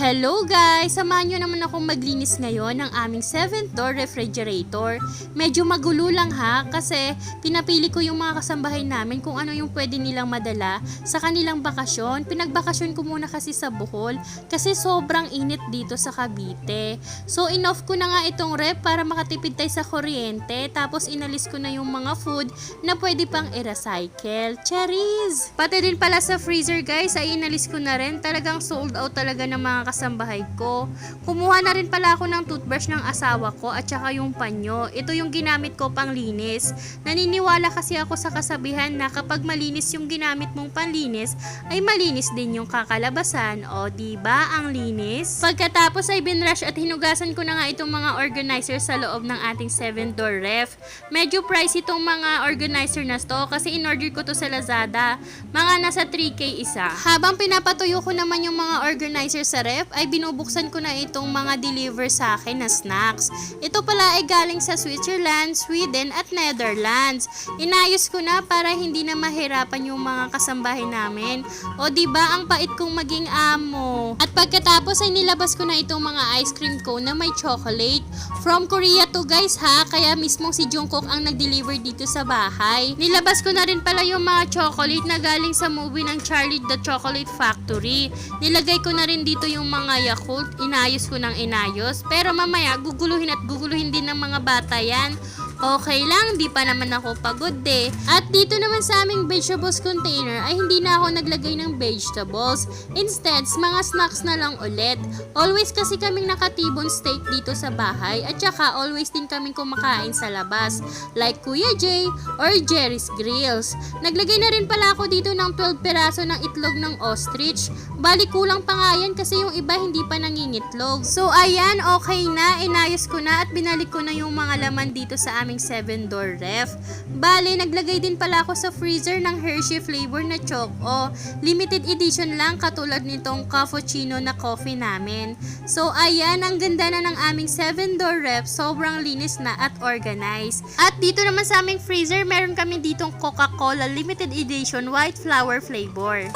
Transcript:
Hello guys! Samahan nyo naman akong maglinis ngayon ng aming 7th door refrigerator. Medyo magulo lang ha kasi pinapili ko yung mga kasambahay namin kung ano yung pwede nilang madala sa kanilang bakasyon. Pinagbakasyon ko muna kasi sa Bohol kasi sobrang init dito sa Cavite. So in-off ko na nga itong ref para makatipid tayo sa kuryente, tapos inalis ko na yung mga food na pwede pang i-recycle. Cherries! Pati din pala sa freezer guys ay inalis ko na rin. Talagang sold out talaga ng mga kasambahay ko. Kumuha na rin pala ako ng toothbrush ng asawa ko at saka yung panyo. Ito yung ginamit ko pang linis. Naniniwala kasi ako sa kasabihan na kapag malinis yung ginamit mong panlinis, ay malinis din yung kakalabasan. O diba ang linis? Pagkatapos ay binrush at hinugasan ko na nga itong mga organizer sa loob ng ating 7-door ref. Medyo pricey itong mga organizer na to kasi in-order ko to sa Lazada. Mga nasa 3K isa. Habang pinapatuyo ko naman yung mga organizer sa ref, ay binubuksan ko na itong mga deliver sa akin na snacks. Ito pala ay galing sa Switzerland, Sweden at Netherlands. Inayos ko na para hindi na mahirapan yung mga kasambahay namin. O diba ang pait kong maging amo. At pagkatapos ay nilabas ko na itong mga ice cream cone na may chocolate. From Korea to guys ha, kaya mismong si Jungkook ang nag-deliver dito sa bahay. Nilabas ko na rin pala yung mga chocolate na galing sa movie ng Charlie the Chocolate Factory. Nilagay ko na rin dito yung mga Yakult, inayos ko ng inayos. Pero mamaya, guguluhin din ng mga bata yan. Okay lang, di pa naman ako pagod eh. At dito naman sa aming vegetables container ay hindi na ako naglagay ng vegetables. Instead, mga snacks na lang ulit. Always kasi kaming nakatibon steak dito sa bahay at saka always din kaming kumakain sa labas. Like Kuya J or Jerry's Grills. Naglagay na rin pala ako dito ng 12 peraso ng itlog ng ostrich. Bali kulang pa nga yan kasi yung iba hindi pa nangingitlog. So ayan, okay na. Inayos ko na at binalik ko na yung mga laman dito sa aming 7-door ref. Bale, naglagay din pala ako sa freezer ng Hershey flavor na choco. Limited edition lang katulad nitong cappuccino na coffee namin. So ayan, ang ganda na ng aming 7-door ref. Sobrang linis na at organized. At dito naman sa aming freezer, meron kami ditong Coca-Cola limited edition white flower flavor.